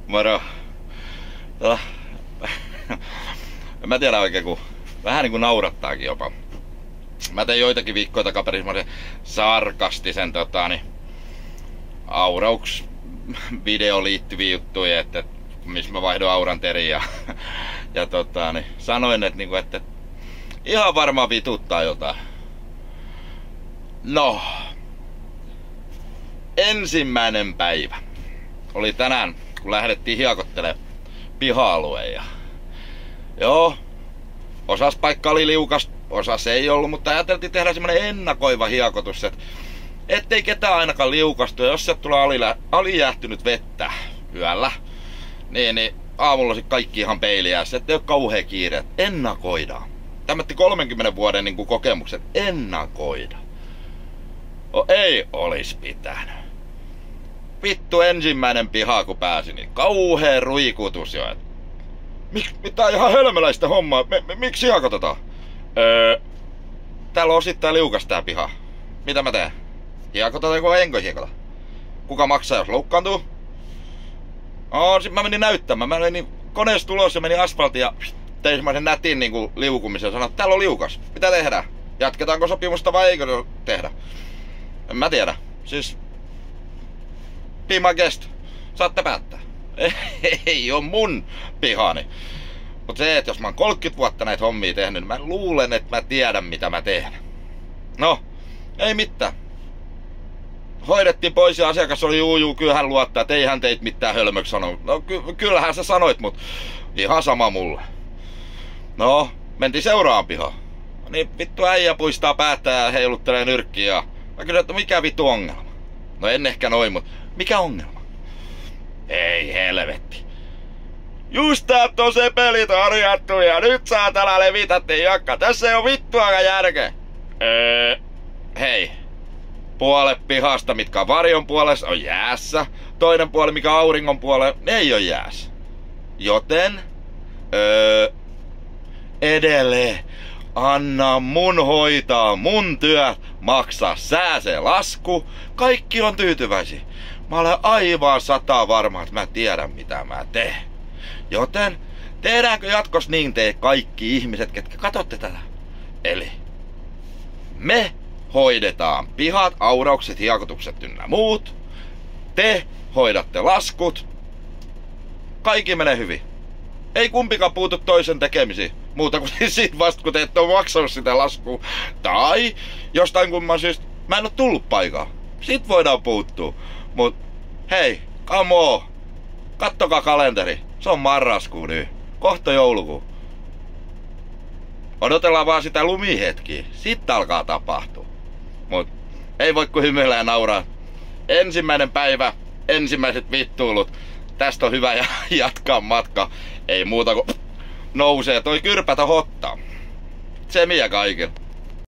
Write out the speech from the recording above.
Moro. En mä tiedä oikein, kun vähän niinku naurattaakin jopa. Mä tein joitakin viikkoja takaperin semmosen sarkastisen aurauks video liittyviä juttuja, että missä mä vaihdoin auran teriin ja sanoin, että ihan varmaan vituttaa jotain. No, ensimmäinen päivä oli tänään, kun lähdettiin hiekottelemaan piha-alueen ja joo, osas paikka oli liukas, osas ei ollut, mutta ajateltiin tehdä semmonen ennakoiva hiekotus, että ettei ketään ainakaan liukastu, ja jos sieltä tulee alijäähtynyt vettä yöllä, niin aamulla sit kaikki ihan peiliässä, ettei ole kauhea kiire, että ennakoidaan. Tämmötti 30 vuoden niin kuin kokemukset, ennakoida. Ei olis pitänyt. Vittu ensimmäinen piha kun pääsi, niin kauhea ruikutus jo. Mitä ihan hölmöläistä hommaa, miksi hiekotetaan? Täällä on osittain liukas tää piha. Mitä mä teen? Hiekotetaanko vai enkö hiekota? Kuka maksaa jos loukkaantuu? Sit mä menin näyttämään. Mä menin koneesta tulos ja menin asfaltiin ja tein semmoisen nätin niinku liukumisen ja sanoin, että täällä on liukas. Mitä tehdään? Jatketaanko sopimusta vai eikö tehdä? En mä tiedä. Siis be my guest. Saatte päättää. Ei oo mun pihani. Mut se, että jos mä oon 30 vuotta näitä hommia tehnyt, niin mä luulen, että mä tiedän mitä mä teen. No, ei mitään. Hoidettiin pois ja asiakas oli juu, kyllähän luottaa, että ei hän teit mitään hölmöksi sanonut. No kyllähän sä sanoit, mut ihan sama mulle. No, mentiin seuraan pihaan. Niin vittu äijä puistaa päätä ja heiluttelee nyrkkiä. Ja mä kysyin, että mikä vittu ongelma? No en ehkä noin, mut mikä ongelma? Ei helvetti. Just täältä on se pelit harjattu ja nyt saatana levitätte jakka. Tässä ei oo vittuakaan järkeä. Hei. Puolet pihasta, mitkä on varjon puolessa, on jäässä. Toinen puoli, mikä on auringon puolella, ne ei oo jäässä. Joten, edelleen, anna mun hoitaa mun työ, maksaa sää se lasku. Kaikki on tyytyväisiä. Mä olen aivan 100% varma, että mä tiedän mitä mä teen. Joten, tehdäänkö jatkos niin te kaikki ihmiset, ketkä katsotte tätä? Eli, me hoidetaan pihat, auraukset, hiekotukset ynnä muut. Te hoidatte laskut. Kaikki menee hyvin. Ei kumpikaan puutu toisen tekemisiin. Muuta kuin siitä vasta, kun te ette ole maksanut sitä laskua. Tai jostain kumman syystä mä en oo tullut paikkaan. Sit voidaan puuttua. Mut hei, come on. Kattokaa kalenteri. Se on marraskuu nyt. Kohta joulukuu. Odotellaan vaan sitä lumihetkiä. Sitten alkaa tapahtua. Mut ei voi kuin hymyillä ja nauraa. Ensimmäinen päivä, ensimmäiset vittuilut. Tästä on hyvä jatkaa matka. Ei muuta kuin nousee toi kyrpätä hottaa. Tsemiä kaikille.